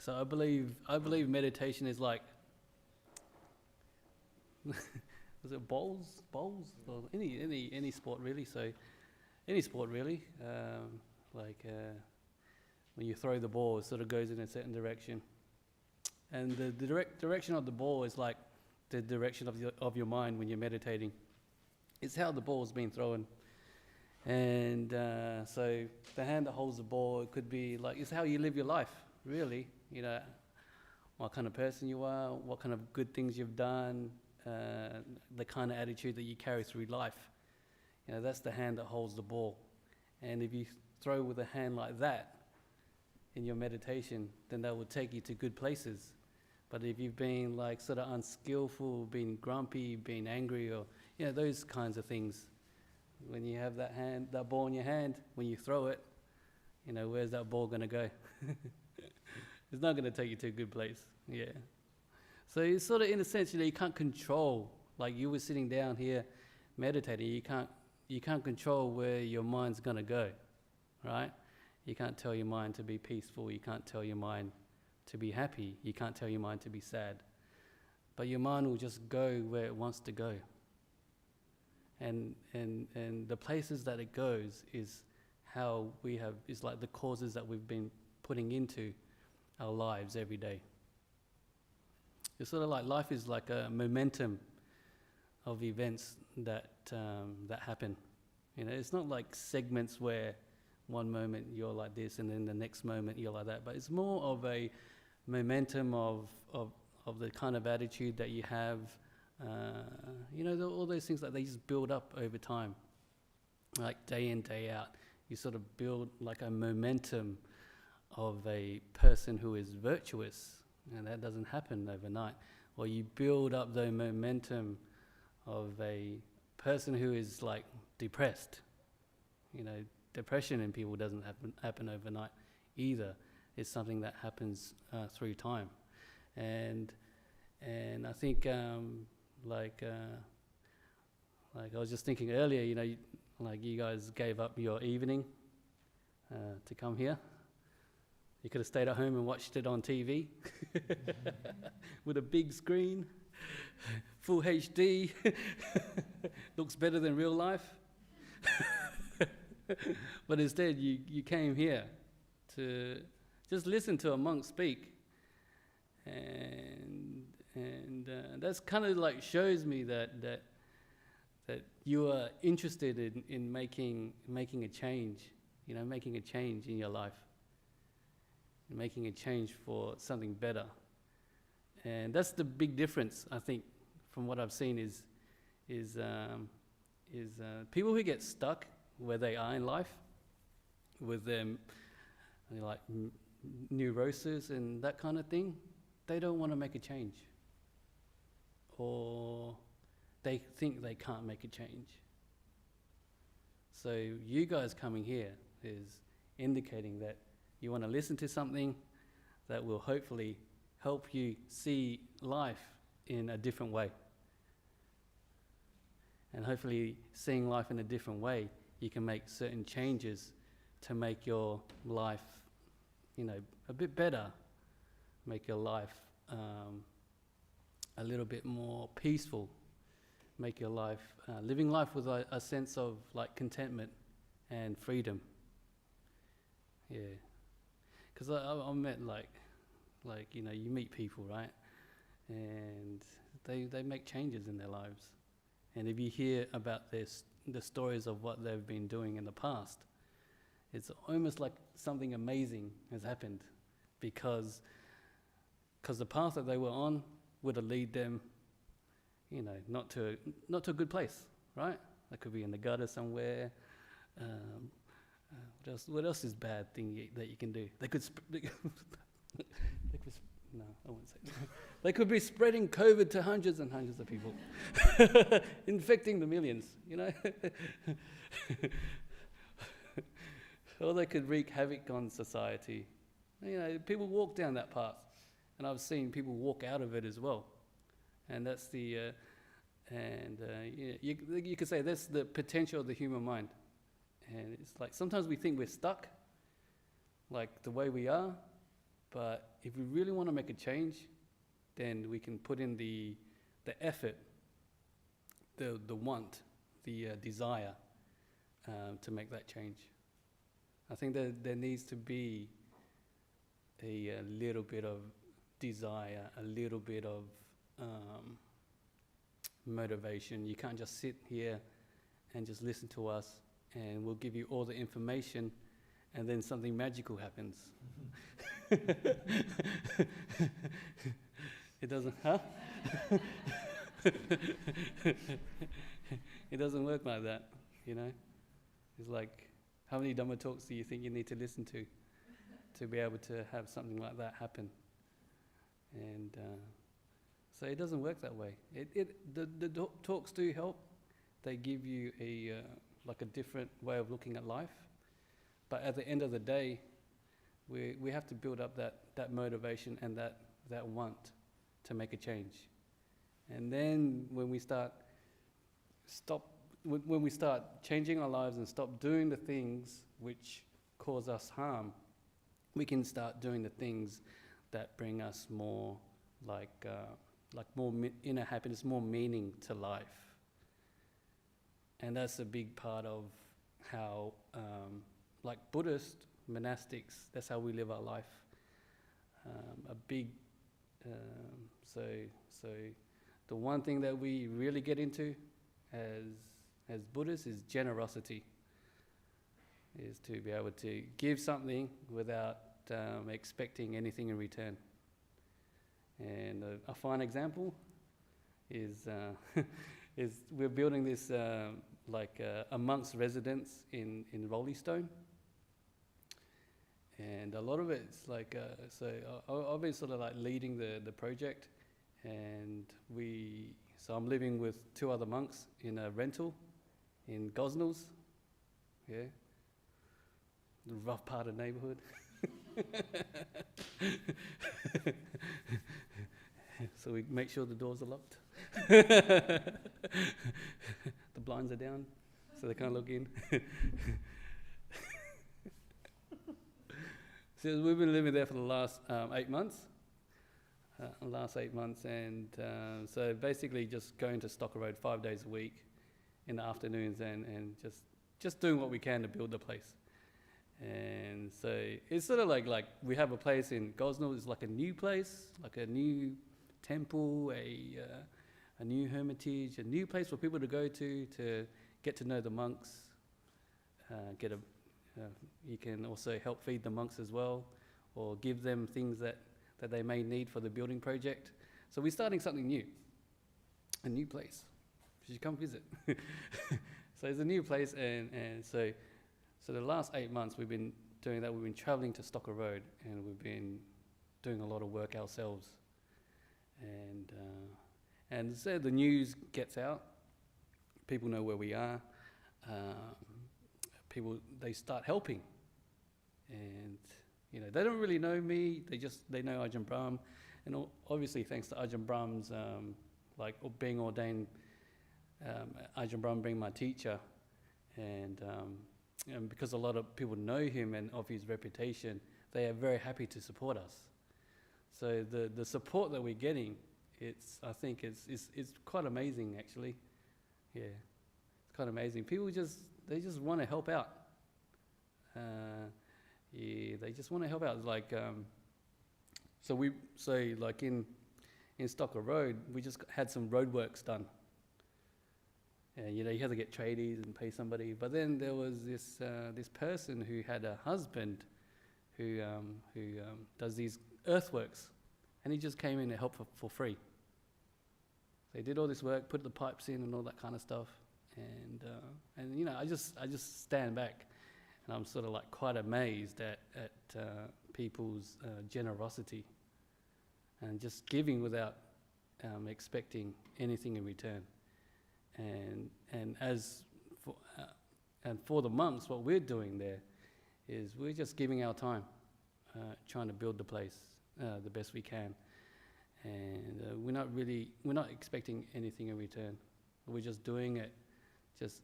So I believe meditation is like, was it bowls, or any sport really? So any sport really, when you throw the ball, it sort of goes in a certain direction, and the direction of the ball is like the direction of your mind when you're meditating. It's how the ball's being thrown. And so the hand that holds the ball, it could be like, it's how you live your life, really. You know, what kind of person you are, what kind of good things you've done, the kind of attitude that you carry through life. You know, that's the hand that holds the ball. And if you throw with a hand like that in your meditation, then that will take you to good places. But if you've been like sort of unskillful, been grumpy, been angry, or those kinds of things, when you have that ball in your hand, when you throw it, where's that ball going to go? It's not going to take you to a good place. Yeah. So it's sort of, in a sense, you can't control. Like you were sitting down here meditating, you can't control where your mind's going to go, right? You can't tell your mind to be peaceful. You can't tell your mind to be happy. You can't tell your mind to be sad. But your mind will just go where it wants to go. And the places that it goes is is like the causes that we've been putting into our lives every day. It's sort of like life is like a momentum of events that happen. It's not like segments where one moment you're like this and then the next moment you're like that, but it's more of a momentum of the kind of attitude that you have. All those things that they just build up over time, like day in, day out. You sort of build like a momentum of a person who is virtuous, and that doesn't happen overnight. Or you build up the momentum of a person who is like depressed. Depression in people doesn't happen overnight either. It's something that happens through time, and I think. Like I was just thinking earlier, you guys gave up your evening to come here. You could have stayed at home and watched it on TV with a big screen, full HD, looks better than real life. But instead, you came here to just listen to a monk speak, and that's kind of like shows me that you are interested in making a change, making a change in your life, making a change for something better. And that's the big difference, I think, from what I've seen is people who get stuck where they are in life with them, like neurosis and that kind of thing. They don't want to make a change. Or they think they can't make a change. So you guys coming here is indicating that you want to listen to something that will hopefully help you see life in a different way. And hopefully seeing life in a different way, you can make certain changes to make your life, a bit better, make your life a little bit more peaceful, make your life, living life with a sense of like contentment and freedom. Yeah, because I met you meet people, right, and they make changes in their lives, and if you hear about the stories of what they've been doing in the past, it's almost like something amazing has happened, because the path that they were on would have lead them, not to a good place, right? That could be in the gutter somewhere. What else is bad thing that you can do? They could no, I won't say that. They could be spreading COVID to hundreds and hundreds of people, infecting the millions, Or they could wreak havoc on society. People walk down that path. And I've seen people walk out of it as well, and that's you could say that's the potential of the human mind. And it's like sometimes we think we're stuck, like the way we are, But if we really want to make a change, then we can put in the effort, the want, the desire to make that change. I think that there needs to be a little bit of desire, a little bit of motivation. You can't just sit here and just listen to us and we'll give you all the information and then something magical happens. It doesn't, huh? It doesn't work like that, you know? It's like, how many Dhamma talks do you think you need to listen to be able to have something like that happen? And so it doesn't work that way. The talks do help. They give you a different way of looking at life. But at the end of the day, we have to build up that motivation and that want to make a change. And then when we start changing our lives and stop doing the things which cause us harm, we can start doing the things that bring us more more inner happiness, more meaning to life. And that's a big part of how, like Buddhist monastics, that's how we live our life. So the one thing that we really get into as Buddhists is generosity, is to be able to give something without expecting anything in return. And a fine example is we're building this a monk's residence in Roleystone. And a lot of it's I've been sort of like leading the project, and so I'm living with 2 other monks in a rental in Gosnells, yeah, the rough part of the neighbourhood. So we make sure the doors are locked. The blinds are down, so they can't look in. So we've been living there for the last 8 months. And so basically just going to Stocker Road 5 days a week in the afternoons and just doing what we can to build the place. And so it's sort of like we have a place in Gosnell. It's like a new place, like a new temple, a new hermitage, a new place for people to go to get to know the monks. You can also help feed the monks as well, or give them things that they may need for the building project. So we're starting something new, a new place. You should come visit. So it's a new place, and so the last 8 months we've been doing that. We've been travelling to Stocker Road, and we've been doing a lot of work ourselves. And so the news gets out. People know where we are. They start helping, and they don't really know me. They know Ajahn Brahm, and obviously thanks to Ajahn Brahm's being ordained, Ajahn Brahm being my teacher, and because a lot of people know him and of his reputation, they are very happy to support us. So the support that we're getting, I think it's quite amazing actually. Yeah, it's quite amazing. People they just want to help out. They just want to help out. In Stocker Road, we just had some roadworks done. And you have to get tradies and pay somebody. But then there was this person who had a husband who does these earthworks, and he just came in to help for free. So he did all this work, put the pipes in and all that kind of stuff. And I just stand back, and I'm sort of like quite amazed at people's generosity and just giving without expecting anything in return. And for the monks, what we're doing there is we're just giving our time, trying to build the place the best we can, and we're not expecting anything in return. We're just doing it just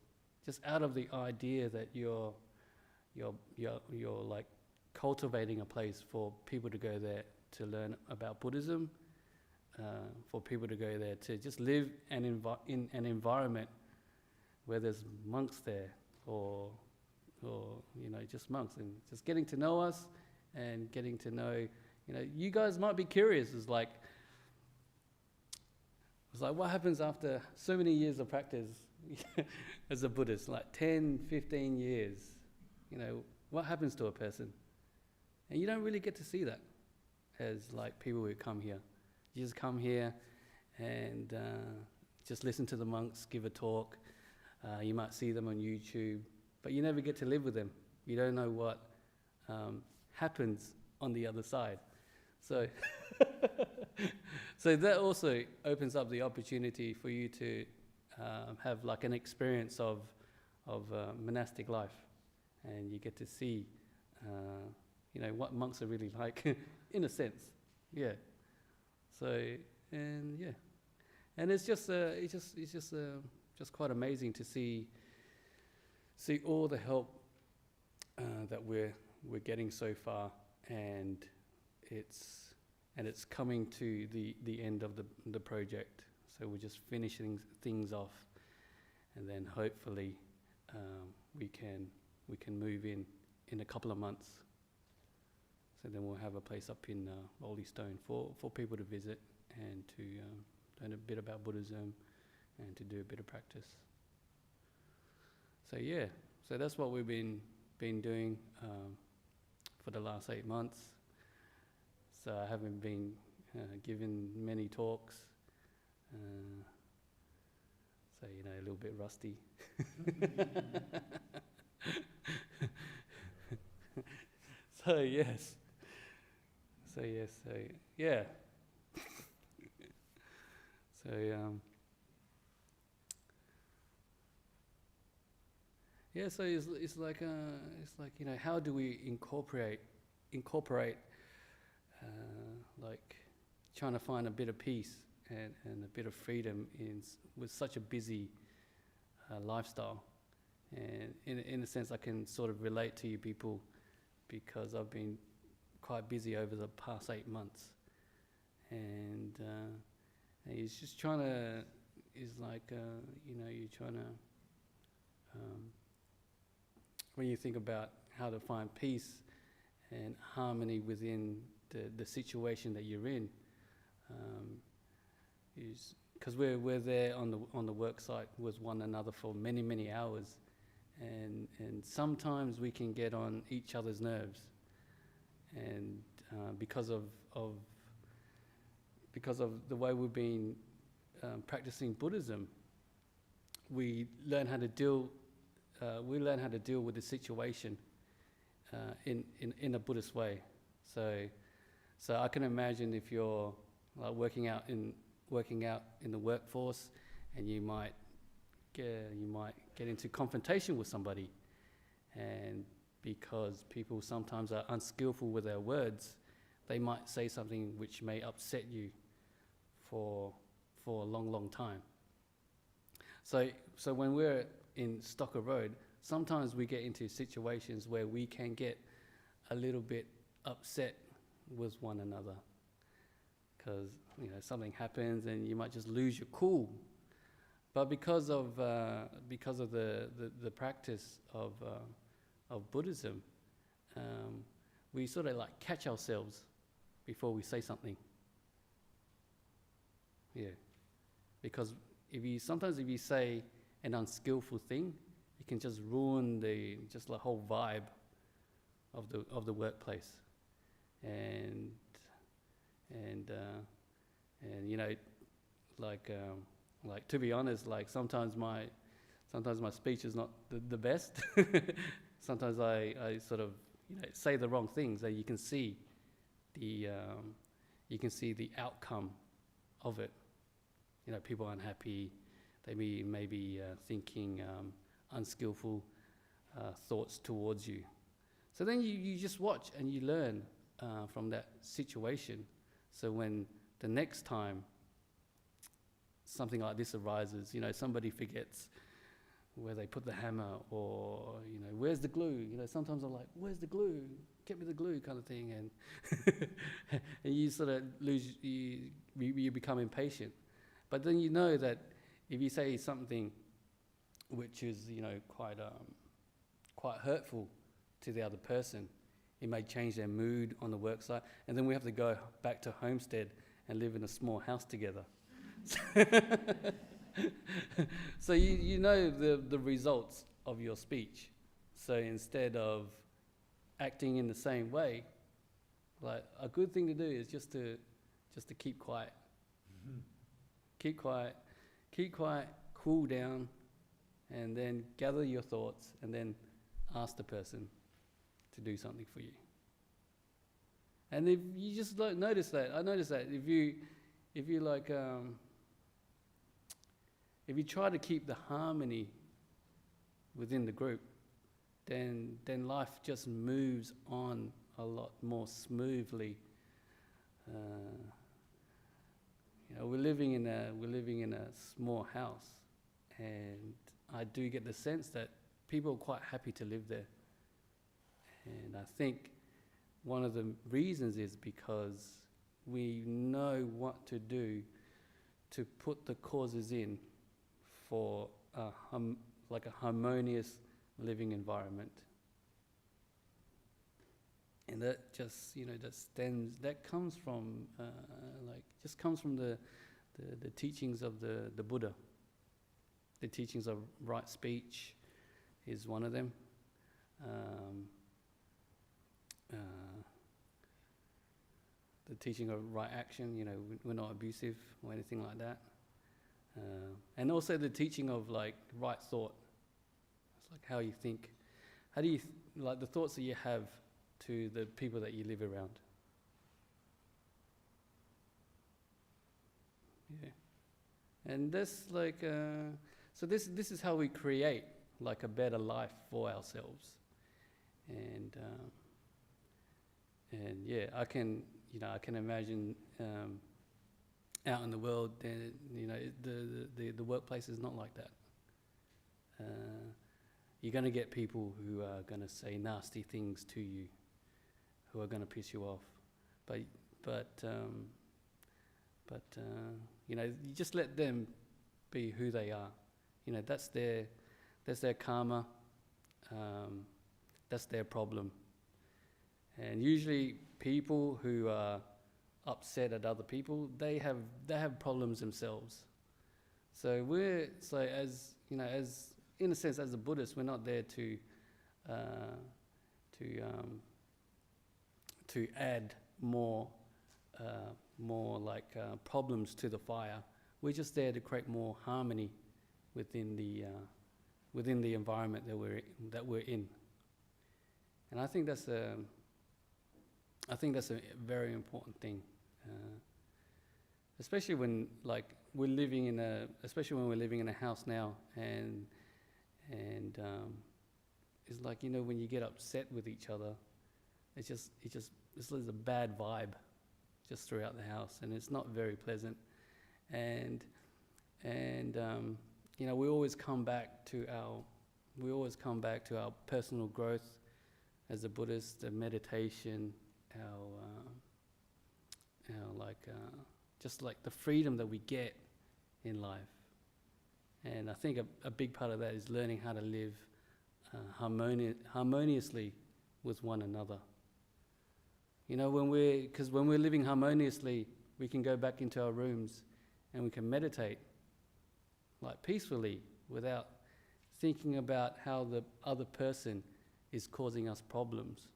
out of the idea that you're like cultivating a place for people to go there to learn about Buddhism, for people to go there to just live in an environment where there's monks there, or just monks, and just getting to know us and getting to know, you guys might be curious. It's like what happens after so many years of practice as a Buddhist, like 10, 15 years, what happens to a person? And you don't really get to see that as like people who come here. You just come here and just listen to the monks give a talk. You might see them on YouTube, but you never get to live with them. You don't know what happens on the other side. So, so that also opens up the opportunity for you to have like an experience of monastic life, and you get to see, what monks are really like, in a sense, yeah. So, and it's just quite amazing to see all the help that we're getting so far, and it's coming to the end of the project. So we're just finishing things off, and then hopefully we can move in a couple of months. So then we'll have a place up in Rolly Stone for people to visit and to learn a bit about Buddhism and to do a bit of practice. So so that's what we've been doing for the last 8 months. So I haven't been given many talks, so a little bit rusty. So yes. So yeah. So so it's like how do we incorporate like trying to find a bit of peace and a bit of freedom with such a busy lifestyle. And in a sense, I can sort of relate to you people, because I've been quite busy over the past 8 months, and he's just trying to, you're trying to, when you think about how to find peace and harmony within the situation that you're in, because we're there on the work site with one another for many hours, and sometimes we can get on each other's nerves, and because of the way we've been practicing Buddhism, we learn how to deal with the situation in a Buddhist way. So I can imagine if you're like working out in the workforce, and you might get into confrontation with somebody, and because people sometimes are unskillful with their words, they might say something which may upset you for a long time. So when we're in Stocker Road, sometimes we get into situations where we can get a little bit upset with one another, because something happens and you might just lose your cool. But because of the practice of Buddhism, we sort of like catch ourselves before we say something. Yeah, because if you say an unskillful thing, it can just ruin the whole vibe of the workplace, and like to be honest, like sometimes my speech is not the best. Sometimes I sort of say the wrong things, and you can see the outcome of it. People are unhappy. They may be thinking unskillful thoughts towards you. So then you just watch and you learn from that situation. So when the next time something like this arises, somebody forgets where they put the hammer, or where's the glue? Sometimes I'm like, where's the glue? get me the glue kind of thing, and and you sort of you become impatient. But then you know that if you say something which is, quite hurtful to the other person, it may change their mood on the work site, and then we have to go back to homestead and live in a small house together. So you know the results of your speech. So instead of acting in the same way, like a good thing to do is just to keep quiet. Mm-hmm. Keep quiet, cool down, and then gather your thoughts, and then ask the person to do something for you. And if you just notice that, I noticed that if you try to keep the harmony within the group, then life just moves on a lot more smoothly. We're living in a small house, and I do get the sense that people are quite happy to live there. And I think one of the reasons is because we know what to do to put the causes in for a harmonious living environment. And that just, that comes from, the teachings of the Buddha. The teachings of right speech is one of them. The teaching of right action, we're not abusive or anything like that. And also the teaching of right thought. It's like how you think. How do you, the thoughts that you have to the people that you live around. Yeah. And that's so this is how we create a better life for ourselves. And yeah, I can imagine out in the world, the workplace is not like that. You're going to get people who are going to say nasty things to you, who are going to piss you off. But you just let them be who they are. That's their karma. That's their problem. And usually people who are upset at other people, they have problems themselves. So as in a sense, as a Buddhist, we're not there to add more problems to the fire. We're just there to create more harmony within the environment that we're in. And I think that's a very important thing, especially when we're living in a house now, and it's when you get upset with each other, it's there's a bad vibe just throughout the house, and it's not very pleasant. And we always come back to our personal growth as a Buddhist, the meditation, the freedom that we get in life. And I think a big part of that is learning how to live harmoniously with one another. When we're living harmoniously, we can go back into our rooms and we can meditate peacefully without thinking about how the other person is causing us problems.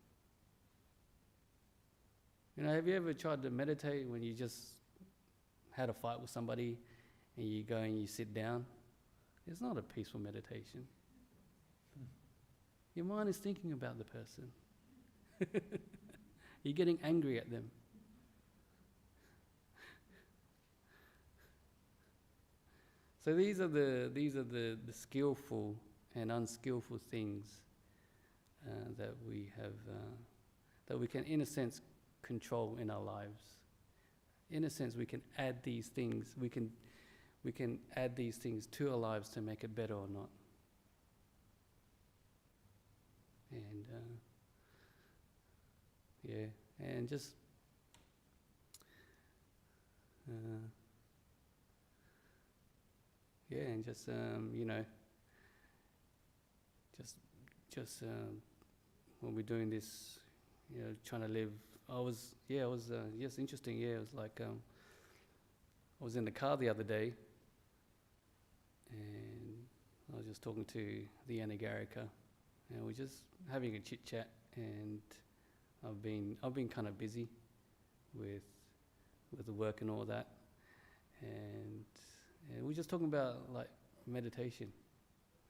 Have you ever tried to meditate when you just had a fight with somebody and you go and you sit down? It's not a peaceful meditation. Your mind is thinking about the person. You're getting angry at them. So these are the skillful and unskillful things that we have, that we can, in a sense, control in our lives. In a sense, we can add these things. We can add these things to our lives to make it better or not. And yeah, and just yeah, and just you know, just when we're doing this, you know, trying to live. Yes, interesting. Yeah, it was like I was in the car the other day, and I was just talking to the Anagarika, and we're just having a chit chat. And I've been kind of busy with the work and all that, and we're just talking about like meditation.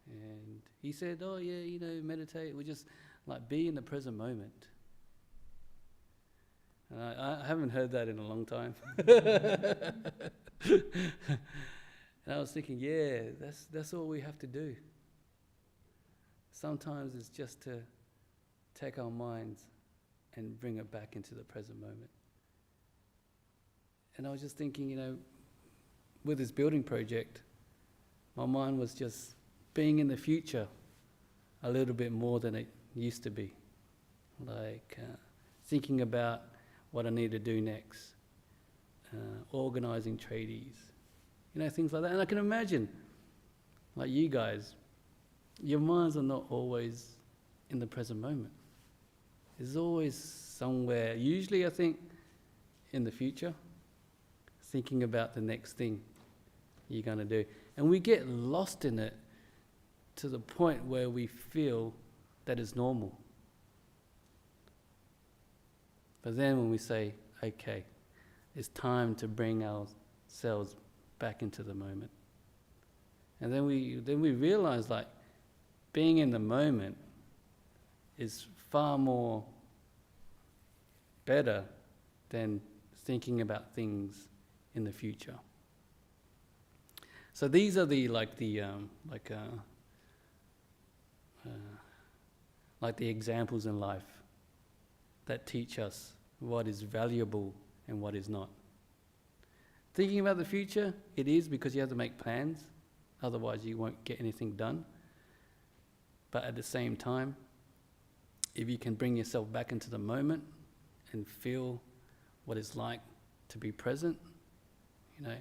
And he said, "Oh yeah, you know, meditate. We just like be in the present moment." And I haven't heard that in a long time. And I was thinking, yeah, that's all we have to do. Sometimes it's just to take our minds and bring it back into the present moment. And I was just thinking, you know, with this building project, my mind was just being in the future a little bit more than it used to be. Like thinking about what I need to do next, organising tradies, you know, things like that. And I can imagine, like you guys, your minds are not always in the present moment. There's always somewhere, usually I think, in the future, thinking about the next thing you're going to do. And we get lost in it to the point where we feel that it's normal. But then when we say, okay, it's time to bring ourselves back into the moment. And then we realize, like, being in the moment is far more better than thinking about things in the future. So these are the examples in life that teach us what is valuable and what is not. Thinking about the future, it is because you have to make plans, otherwise you won't get anything done. But at the same time, if you can bring yourself back into the moment and feel what it's like to be present, you know,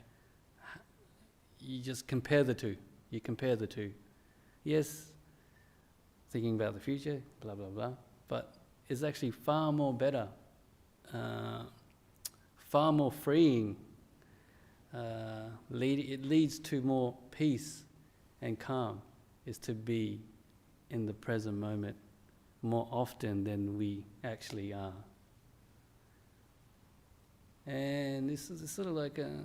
you just compare the two. You compare the two. Yes, thinking about the future, blah, blah, blah, but it's actually far more better, far more freeing. It leads to more peace and calm, is to be in the present moment more often than we actually are. And this is sort of like you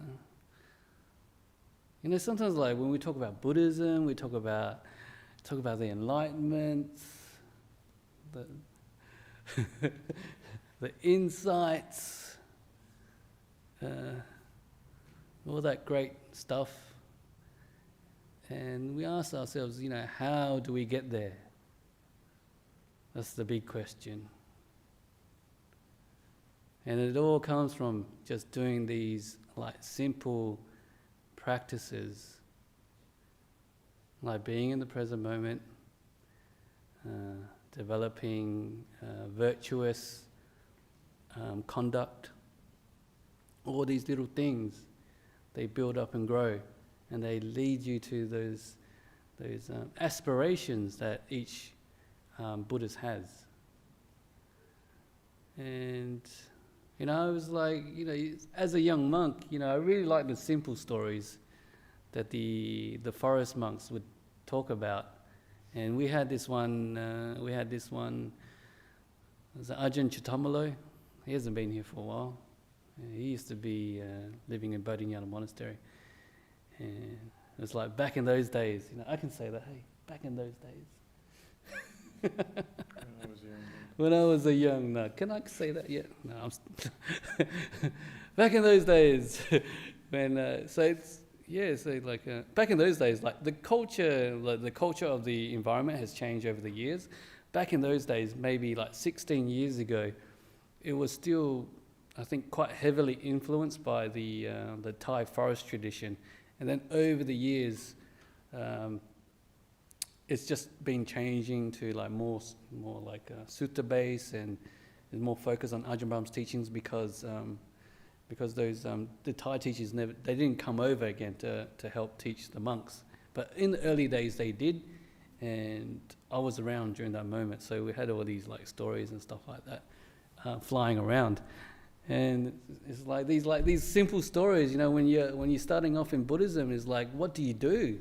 know, sometimes like when we talk about Buddhism, we talk about the Enlightenment, the insights, all that great stuff. And we ask ourselves, you know, how do we get there? That's the big question. And it all comes from just doing these like simple practices, like being in the present moment, developing virtuous conduct. All these little things, they build up and grow, and they lead you to those aspirations that each Buddhist has. And you know, I was like, you know, as a young monk, you know, I really liked the simple stories that the forest monks would talk about. And we had this one, it was Ajahn Santutthi. He hasn't been here for a while. He used to be living in Bodhinyana Monastery. And it was like back in those days, you know, I can say that, hey, back in those days. When I was a young nut. Can I say that yet? No, back in those days, when back in those days, like the culture of the environment has changed over the years. Back in those days, maybe like 16 years ago, it was still, I think, quite heavily influenced by the Thai forest tradition, and then over the years, it's just been changing to like more like sutta base, and There's more focus on Ajahn Brahm's teachings because those the Thai teachers they didn't come over again to help teach the monks. But in the early days they did, and I was around during that moment, so we had all these like stories and stuff like that flying around. And it's like these simple stories, you know, when you're starting off in Buddhism, is like, what do you do?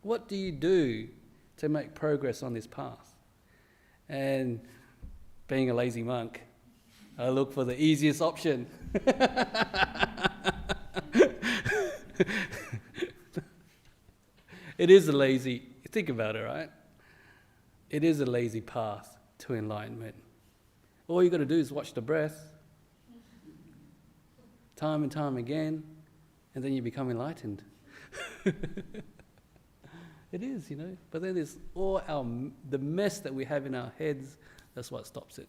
What do you do to make progress on this path? And being a lazy monk, I look for the easiest option. It is a lazy, think about it, right? It is a lazy path to enlightenment. All you got to do is watch the breath, time and time again, and then you become enlightened. It is, you know. But then there's the mess that we have in our heads. That's what stops it.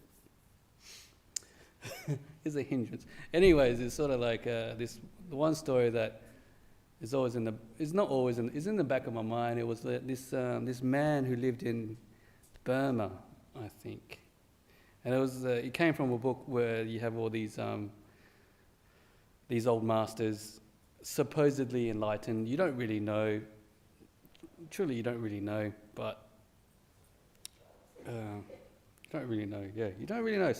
It's a hindrance. Anyways, it's sort of like this one story that is always in the back of my mind. It was this man who lived in Burma, I think, and it came from a book where you have all these old masters, supposedly enlightened. You don't really know. Truly, you don't really know, but you don't really know. Yeah, you don't really know.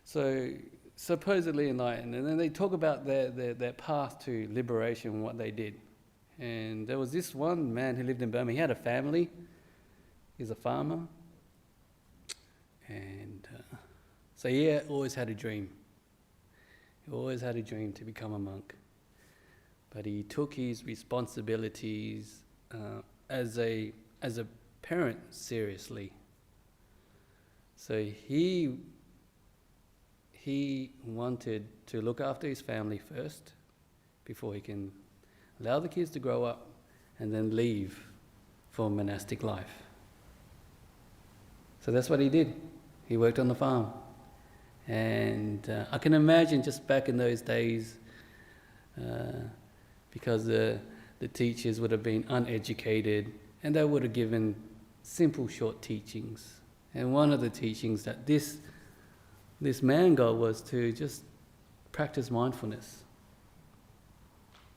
So supposedly enlightened, and then they talk about their path to liberation and what they did. And there was this one man who lived in Burma. He had a family. He's a farmer, and so he always had a dream. He always had a dream to become a monk, but he took his responsibilities as a parent seriously. So he wanted to look after his family first before he can allow the kids to grow up and then leave for monastic life. So that's what he did. He worked on the farm. And I can imagine just back in those days, because the teachers would have been uneducated and they would have given simple, short teachings. And one of the teachings that this man got was to just practice mindfulness.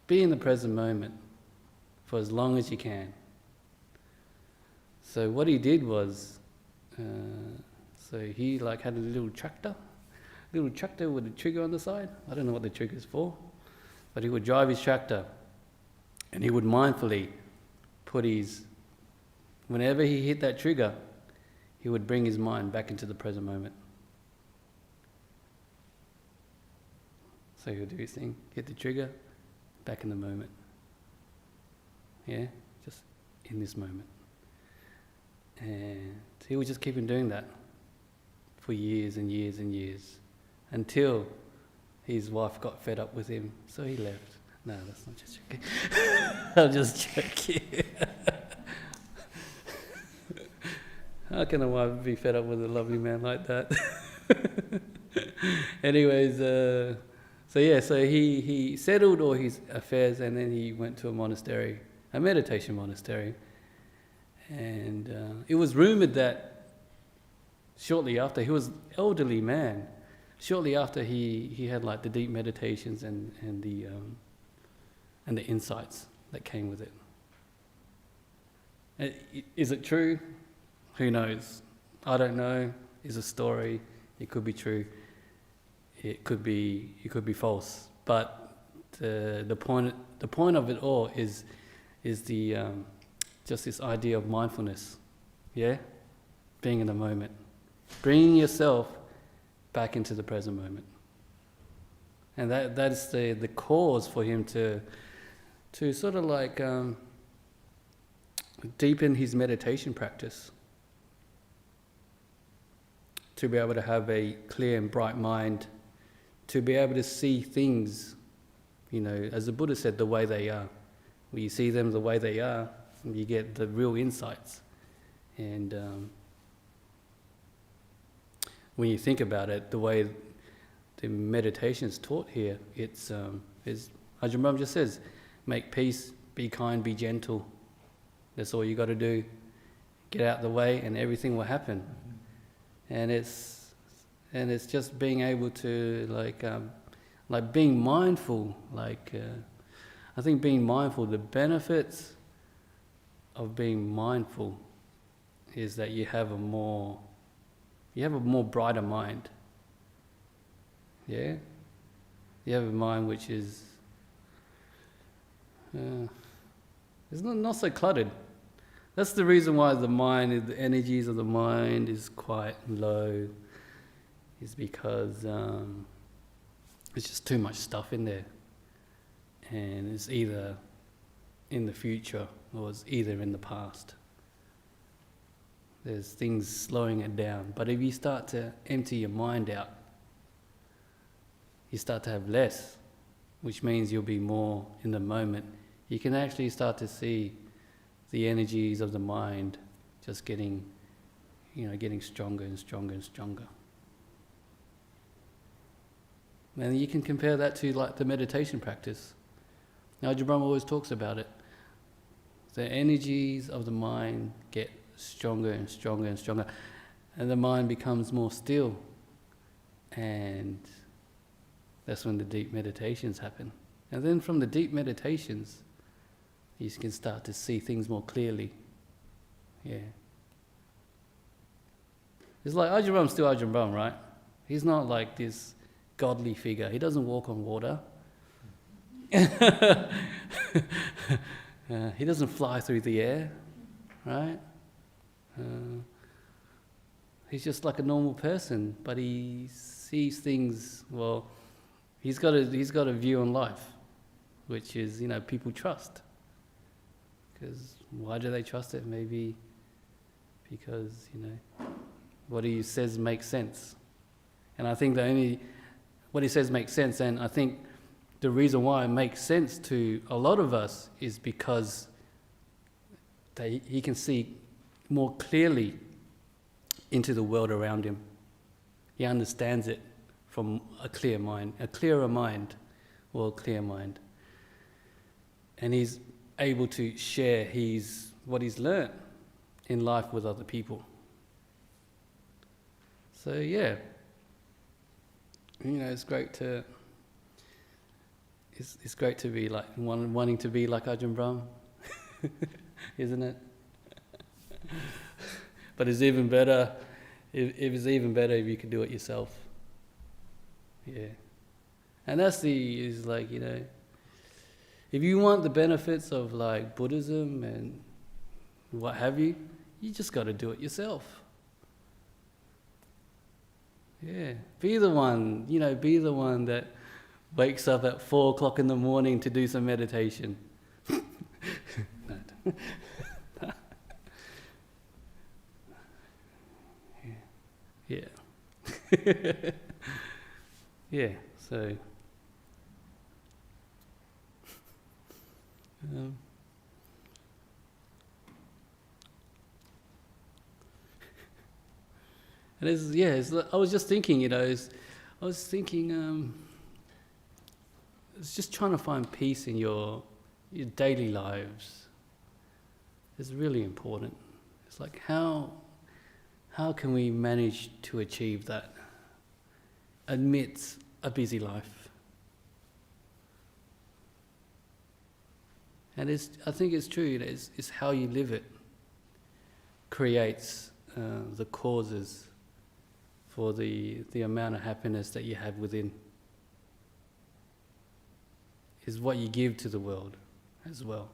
Be in the present moment for as long as you can. So what he did was, so he like had a little tractor with a trigger on the side. I don't know what the trigger's for, but he would drive his tractor and he would mindfully whenever he hit that trigger, he would bring his mind back into the present moment. So he would do his thing, hit the trigger, back in the moment. Yeah, just in this moment. And he would just keep on doing that for years and years and years, until his wife got fed up with him, so he left. No, that's not just joking. I'm just joking. How can a wife be fed up with a lovely man like that? Anyways, so he settled all his affairs, and then he went to a monastery, a meditation monastery. And it was rumoured that shortly after, he was an elderly man, shortly after he had like the deep meditations and the insights that came with it. Is it true? Who knows? I don't know. It's a story. It could be true. It could be false. But the point of it all is the just this idea of mindfulness. Yeah, being in the moment, bringing yourself back into the present moment, and that is the cause for him to sort of like deepen his meditation practice, to be able to have a clear and bright mind, to be able to see things, you know, as the Buddha said, the way they are. When you see them the way they are, you get the real insights. And when you think about it, the way the meditation is taught here, it's as Ajahn Brahm just says, make peace, be kind, be gentle. That's all you got to do. Get out of the way and everything will happen. And it's And it's just being able to like being mindful. I think being mindful, the benefits of being mindful is that you have a more brighter mind. Yeah? You have a mind which is it's not so cluttered. That's the reason why the energies of the mind is quite low, is because it's just too much stuff in there. And it's either in the future or it's either in the past. There's things slowing it down. But if you start to empty your mind out, you start to have less, which means you'll be more in the moment. You can actually start to see the energies of the mind just getting stronger and stronger and stronger. And you can compare that to like the meditation practice. Now, Ajahn Brahm always talks about it. The energies of the mind get stronger and stronger and stronger, and the mind becomes more still, and that's when the deep meditations happen. And then from the deep meditations, you can start to see things more clearly. Yeah. It's like Ajahn Brahm's still Ajahn Brahm, right? He's not like this godly figure. He doesn't walk on water. He doesn't fly through the air, right? He's just like a normal person, but he sees things, well, he's got a view on life, which is, people trust. Because why do they trust it? Maybe because, what he says makes sense. And I think what he says makes sense, and I think the reason why it makes sense to a lot of us is because he can see more clearly into the world around him. He understands it from a clearer mind, or a clear mind. And he's able to share what he's learnt in life with other people. So yeah, it's great to be like wanting to be like Ajahn Brahm, isn't it? But it's even better if you could do it yourself. Yeah, and if you want the benefits of like Buddhism and what have you, you just got to do it yourself. Yeah, be the one that wakes up at 4 o'clock in the morning to do some meditation. Yeah. Yeah, so I was just thinking, it's just trying to find peace in your daily lives. It's really important. It's like how can we manage to achieve that amidst a busy life? And I think it's true. It's how you live it creates the causes for the amount of happiness that you have within. Is what you give to the world as well.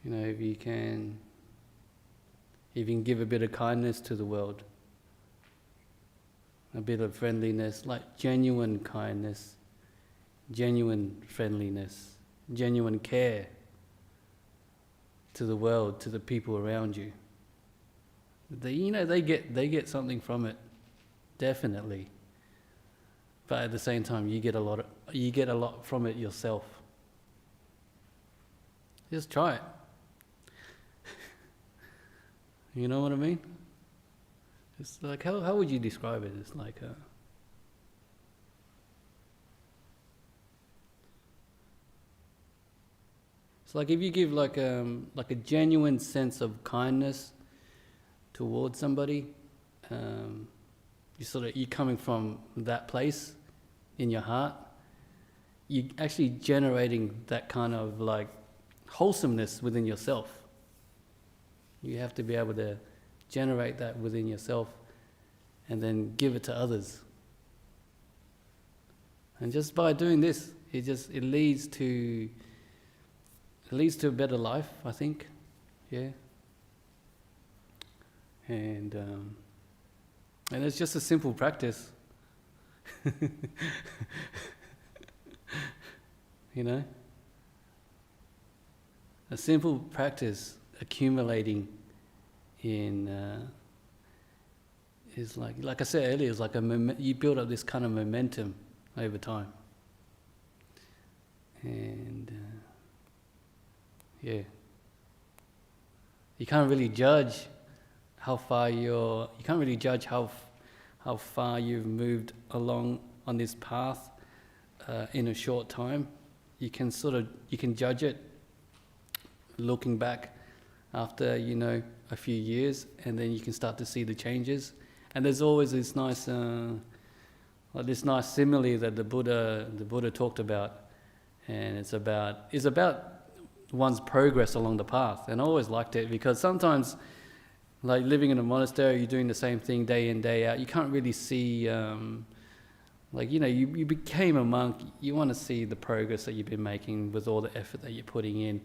If you can give a bit of kindness to the world, a bit of friendliness, like genuine kindness, genuine friendliness, genuine care to the world, to the people around you. They get something from it, definitely. But at the same time, you get a lot from it yourself. Just try it. You know what I mean? It's like, how would you describe it? It's like it's like if you give like a genuine sense of kindness towards somebody, you're coming from that place in your heart, you're actually generating that kind of like wholesomeness within yourself. You have to be able to generate that within yourself and then give it to others. And just by doing this, it leads to a better life, I think. Yeah. And it's just a simple practice. You know? A simple practice accumulating in is like I said earlier, it's like you build up this kind of momentum over time. And yeah, you can't really judge how far you can't really judge how far you've moved along on this path in a short time. You can judge it looking back after a few years, and then you can start to see the changes. And there's always this nice simile that the Buddha talked about, and it's about one's progress along the path. And I always liked it because sometimes, like living in a monastery, you're doing the same thing day in, day out. You can't really see, you became a monk. You want to see the progress that you've been making with all the effort that you're putting in.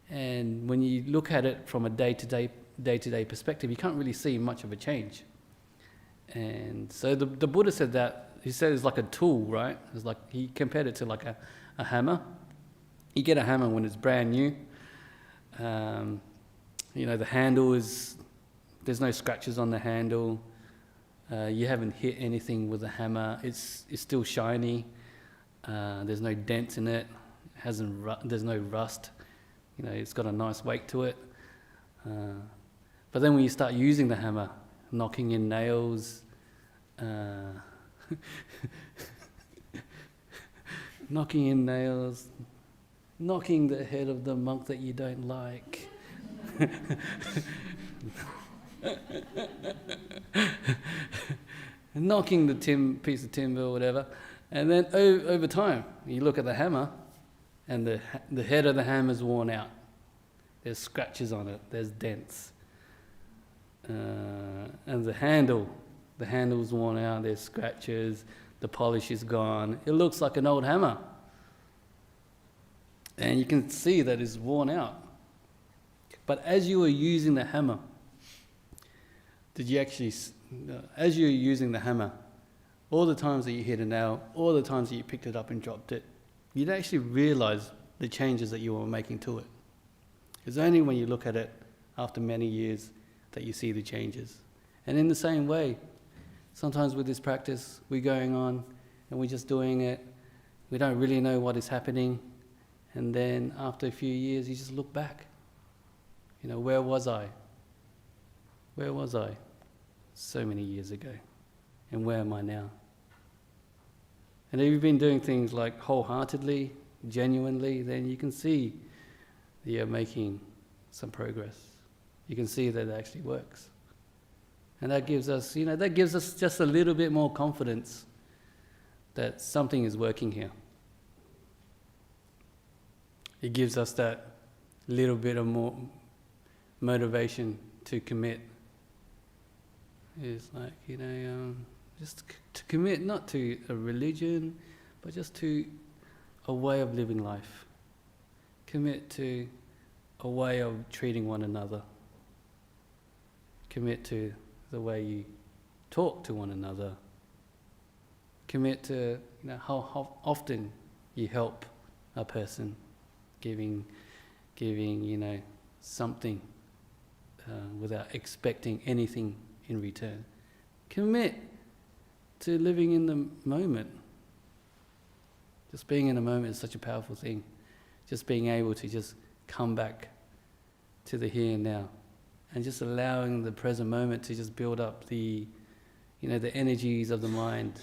And when you look at it from a day-to-day perspective, you can't really see much of a change. And so the Buddha said that, he said it's like a tool, right? It's like, he compared it to like a hammer. You get a hammer when it's brand new. The handle there's no scratches on the handle. You haven't hit anything with the hammer. It's still shiny. There's no dents in it. There's no rust. It's got a nice weight to it. But then when you start using the hammer, knocking in nails, knocking the head of the monk that you don't like, knocking the piece of timber or whatever, and then over time, you look at the hammer, and the head of the hammer's worn out. There's scratches on it. There's dents. And the handle's worn out. There's scratches. The polish is gone. It looks like an old hammer. And you can see that it's worn out. But as you were using the hammer, as you were using the hammer, all the times that you hit a nail, all the times that you picked it up and dropped it, you'd actually realize the changes that you were making to it. It's only when you look at it after many years that you see the changes. And in the same way, sometimes with this practice, we're going on and we're just doing it. We don't really know what is happening. And then after a few years, you just look back. Where was I? Where was I so many years ago? And where am I now? And if you've been doing things like wholeheartedly, genuinely, then you can see that you're making some progress. You can see that it actually works. And that gives us, just a little bit more confidence that something is working here. It gives us that little bit of more motivation to commit. It's like, just to commit not to a religion, but just to a way of living life. Commit to a way of treating one another. Commit to the way you talk to one another. Commit to how often you help a person, giving something without expecting anything in return. Commit to living in the moment. Just being in the moment is such a powerful thing. Just being able to just come back to the here and now, and just allowing the present moment to just build up the energies of the mind.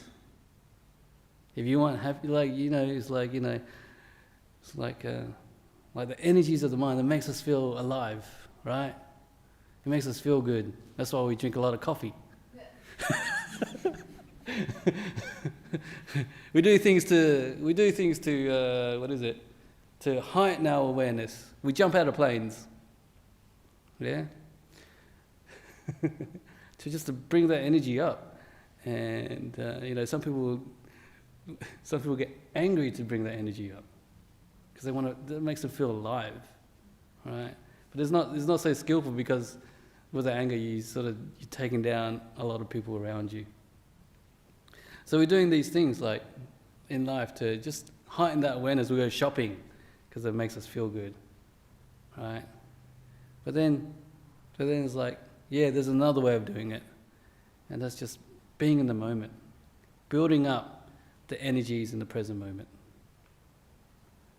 If you want happy, it's like the energies of the mind that makes us feel alive, right? It makes us feel good. That's why we drink a lot of coffee. We do things to to heighten our awareness. We jump out of planes. Yeah? to bring that energy up. And some people get angry to bring that energy up because that makes them feel alive, right? But it's not so skillful, because with the anger you're taking down a lot of people around you. So we're doing these things like in life to just heighten that awareness. We go shopping because it makes us feel good, right? But then it's like, there's another way of doing it, and that's just being in the moment, building up the energies in the present moment.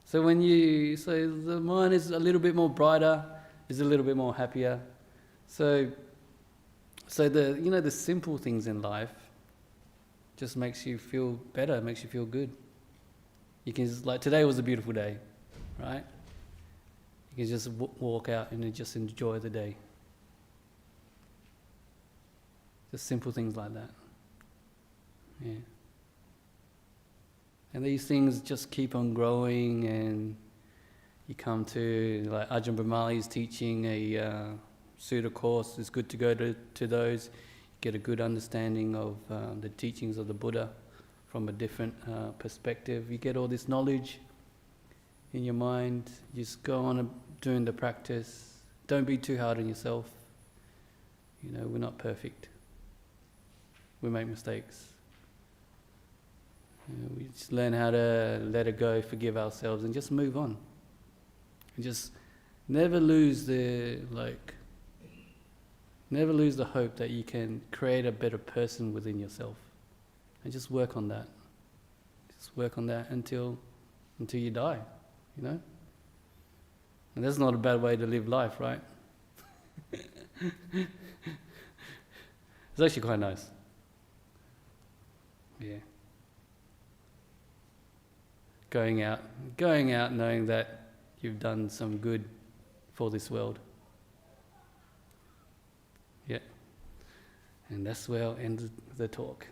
So the mind is a little bit more brighter, is a little bit more happier. So the simple things in life just makes you feel better, makes you feel good. You can today was a beautiful day, right? You can just walk out and just enjoy the day. Just simple things like that. Yeah. And these things just keep on growing, and you come to, like Ajahn Brahmali's teaching a Sutta course. It's good to go to those. Get a good understanding of the teachings of the Buddha from a different perspective. You get all this knowledge in your mind. You just go on doing the practice. Don't be too hard on yourself. We're not perfect. We make mistakes. We just learn how to let it go, forgive ourselves, and just move on. And just never lose the hope that you can create a better person within yourself. And just work on that. Just work on that until you die, And that's not a bad way to live life, right? It's actually quite nice. Yeah. Going out knowing that you've done some good for this world. Yeah. And that's where I'll end the talk.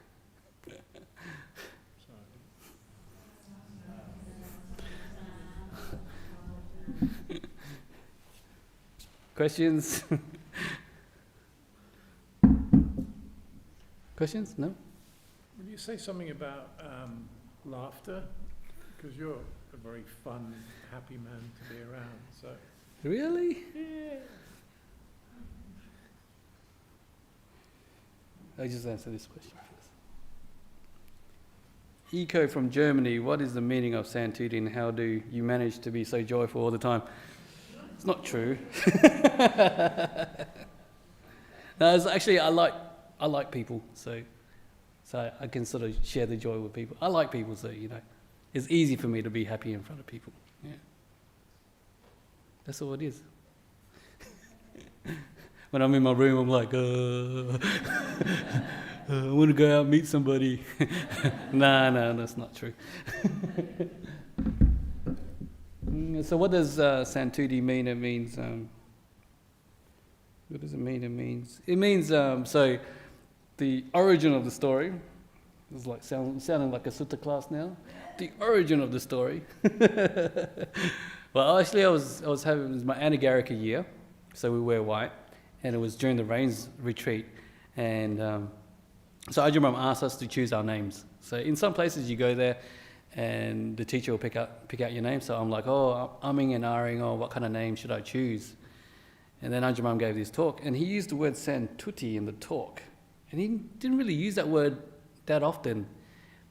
Questions? Questions? No? Would you say something about laughter? Because you're a very fun, happy man to be around. So. Really? Yeah. I'll just answer this question first. Eco from Germany, what is the meaning of Santutthi, and how do you manage to be so joyful all the time? It's not true. No, it's actually, I like people, so I can sort of share the joy with people. I like people, so it's easy for me to be happy in front of people. Yeah, that's all it is. When I'm in my room, I'm like, I want to go out and meet somebody. No, that's not true. So what does Santutthi mean? It means, what does it mean? It means, so the origin of the story, it's like sounding like a sutta class now. The origin of the story. Well, actually, it was my Anagarika year, so we wear white, and it was during the rains retreat, and so Ajahn Brahm asked us to choose our names. So in some places you go there, and the teacher will pick out your name. So I'm like, umming and ahhing, what kind of name should I choose? And then Ajahn Brahm gave this talk, and he used the word Santutthi in the talk, and he didn't really use that word that often,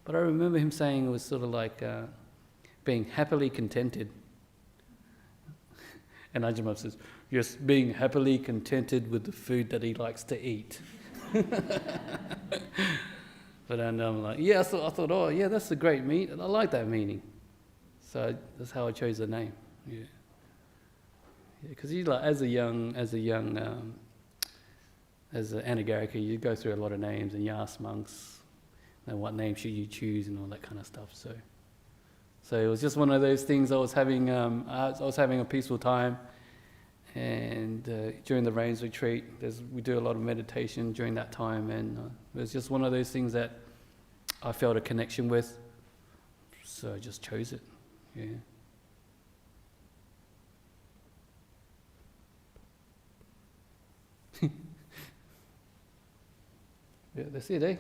but I remember him saying it was sort of like being happily contented. And Ajahn Brahm says, yes, being happily contented with the food that he likes to eat. But then I'm like, I thought, that's a great meaning. I like that meaning. So that's how I chose the name. Yeah. Because as an Anagarika, you go through a lot of names and you ask monks, what name should you choose and all that kind of stuff. So it was just one of those things. I was having a peaceful time, And during the rains retreat, we do a lot of meditation during that time, and it was just one of those things that I felt a connection with, so I just chose it. Yeah. Yeah, that's it, eh?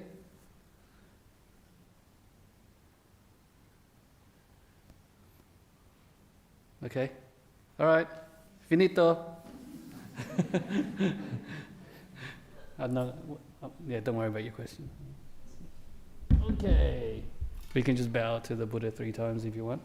Okay. All right. Finito. Yeah, don't worry about your question. Okay. We can just bow to the Buddha 3 times if you want.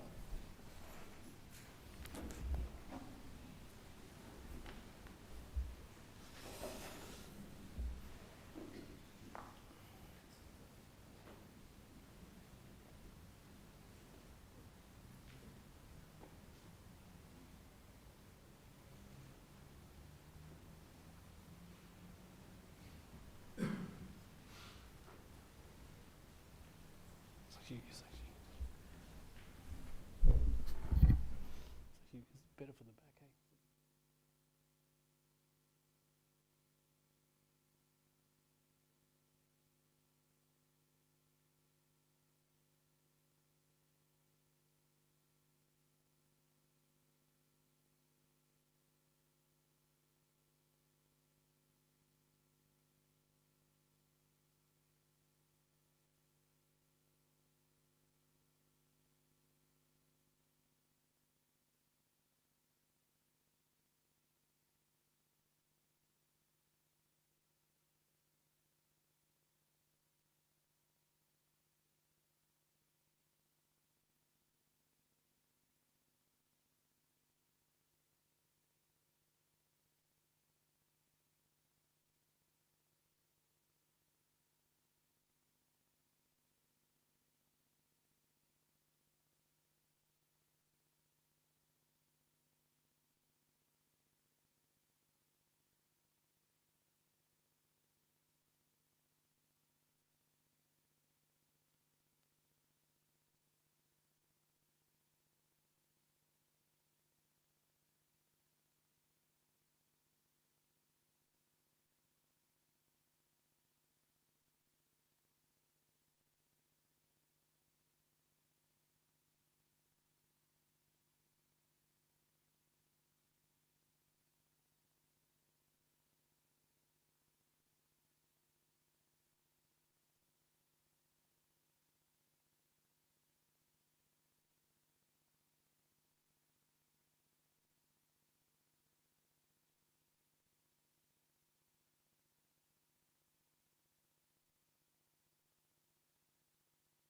You say.